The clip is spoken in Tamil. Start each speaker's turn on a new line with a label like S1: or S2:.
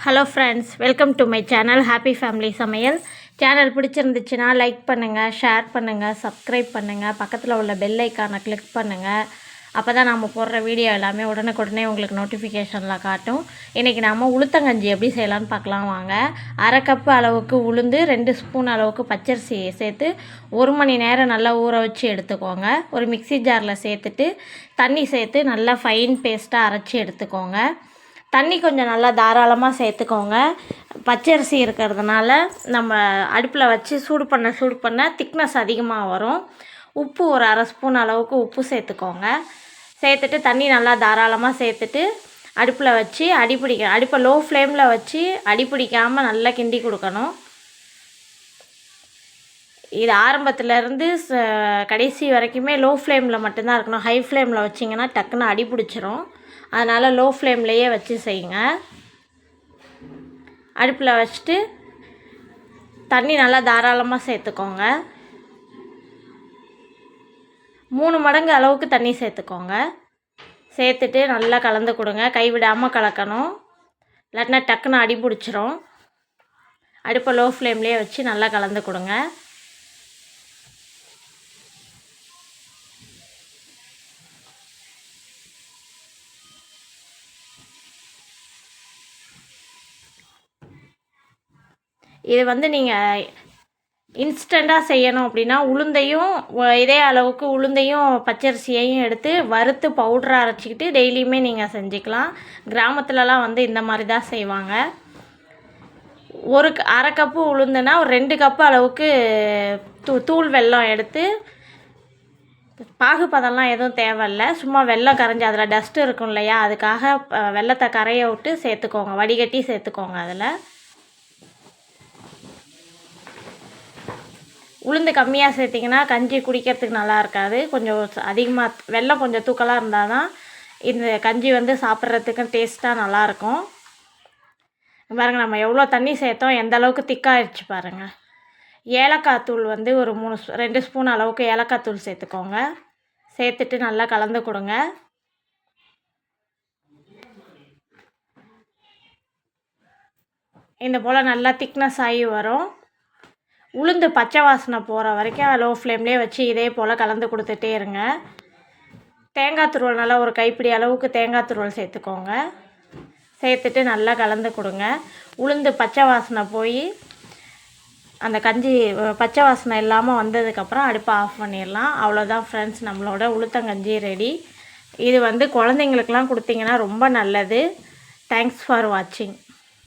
S1: Hello friends, welcome to my channel happy family சமையல். சேனல் பிடிச்சிருந்துச்சுன்னா லைக் பண்ணுங்கள், ஷேர் பண்ணுங்கள், சப்ஸ்கிரைப் பண்ணுங்கள், பக்கத்தில் உள்ள பெல் ஐக்கானை கிளிக் பண்ணுங்கள். அப்போ தான் நம்ம போடுற வீடியோ எல்லாமே உடனுக்குடனே உங்களுக்கு நோட்டிஃபிகேஷனில் காட்டும். இன்றைக்கி நாம் உளுத்தங்கஞ்சி எப்படி செய்யலான்னு பார்க்கலாம் வாங்க. அரை கப்பு அளவுக்கு உளுந்து, 2 ஸ்பூன் அளவுக்கு பச்சரிசி சேர்த்து 1 மணி நேரம் நல்லா ஊற வச்சு எடுத்துக்கோங்க. ஒரு மிக்சி ஜாரில் சேர்த்துட்டு தண்ணி சேர்த்து நல்லா ஃபைன் பேஸ்ட்டாக அரைச்சி எடுத்துக்கோங்க. தண்ணி கொஞ்சம் நல்லா தாராளமாக சேர்த்துக்கோங்க. பச்சரிசி இருக்கிறதுனால நம்ம அடுப்பில் வச்சு சூடு பண்ண திக்னஸ் அதிகமாக வரும். உப்பு ஒரு அரை ஸ்பூன் அளவுக்கு உப்பு சேர்த்துக்கோங்க. சேர்த்துட்டு தண்ணி நல்லா தாராளமாக சேர்த்துட்டு அடுப்பில் வச்சு அடுப்பை லோ ஃப்ளேமில் வச்சு அடிப்பிடிக்காமல் நல்லா கிண்டி கொடுக்கணும். இது ஆரம்பத்துலேருந்து கடைசி வரைக்குமே லோ ஃப்ளேமில் மட்டும்தான் இருக்கணும். ஹை ஃப்ளேமில் வச்சிங்கன்னா டக்குன்னு அடி பிடிச்சிரும். அதனால் லோ ஃப்ளேம்லேயே வச்சு செய்யுங்க. அடுப்பில் வச்சுட்டு தண்ணி நல்லா தாராளமாக சேர்த்துக்கோங்க. 3 மடங்கு அளவுக்கு தண்ணி சேர்த்துக்கோங்க. சேர்த்துட்டு நல்லா கலந்து கொடுங்க. கைவிடாமல் கலக்கணும், இல்லாட்டினா டக்குன்னு அடி பிடிச்சிரும். அடுப்பை லோ ஃப்ளேம்லேயே வச்சு நல்லா கலந்து கொடுங்க. இது நீங்கள் இன்ஸ்டண்ட்டாக செய்யணும் அப்படின்னா உளுந்தையும் இதே அளவுக்கு உளுந்தையும் பச்சரிசியையும் எடுத்து வறுத்து பவுடராக அரைச்சிக்கிட்டு டெய்லியுமே நீங்கள் செஞ்சுக்கலாம். கிராமத்துலலாம் இந்த மாதிரி தான் செய்வாங்க. அரை கப்பு உளுந்துனா ஒரு 2 கப்பு அளவுக்கு தூள் வெல்லம் எடுத்து, பாகுபதம்லாம் எதுவும் தேவையில்லை, சும்மா வெல்லம் கரைஞ்சி அதில் டஸ்ட்டு இருக்கும் இல்லையா, அதுக்காக வெல்லத்தை கரைய விட்டு சேர்த்துக்கோங்க, வடிகட்டி சேர்த்துக்கோங்க. அதில் உளுந்து கம்மியாக சேர்த்திங்கன்னா கஞ்சி குடிக்கிறதுக்கு நல்லா இருக்காது. கொஞ்சம் அதிகமாக வெல்லம் கொஞ்சம் தூக்கலாக இருந்தால் தான் இந்த கஞ்சி சாப்பிட்றதுக்கு டேஸ்ட்டாக நல்லாயிருக்கும். பாருங்கள், நம்ம எவ்வளோ தண்ணி சேர்த்தோம், எந்த அளவுக்கு திக்காகிடுச்சு பாருங்கள். ஏலக்காய் தூள் ஒரு 2 ஸ்பூன் அளவுக்கு ஏலக்காய் தூள் சேர்த்துக்கோங்க. சேர்த்துட்டு நல்லா கலந்து கொடுங்க. இந்த போல் நல்லா திக்னஸ் ஆகி வரும். உளுந்து பச்சை வாசனை போகிற வரைக்கும் லோ ஃப்ளேம்லேயே வச்சு இதே போல் கலந்து கொடுத்துட்டே இருங்க. தேங்காய் துருவல் நல்லா ஒரு கைப்பிடி அளவுக்கு தேங்காய் துருவல் சேர்த்துக்கோங்க. சேர்த்துட்டு நல்லா கலந்து கொடுங்க. உளுந்து பச்சை வாசனை போய் அந்த கஞ்சி பச்சை வாசனை இல்லாமல் வந்ததுக்கப்புறம் அடுப்பை ஆஃப் பண்ணிடலாம். அவ்வளோதான் ஃப்ரெண்ட்ஸ், நம்மளோட உளுத்தங்கஞ்சி ரெடி. இது குழந்தைங்களுக்கெலாம் கொடுத்தீங்கன்னா ரொம்ப நல்லது. தேங்க்ஸ் ஃபார் வாட்சிங்.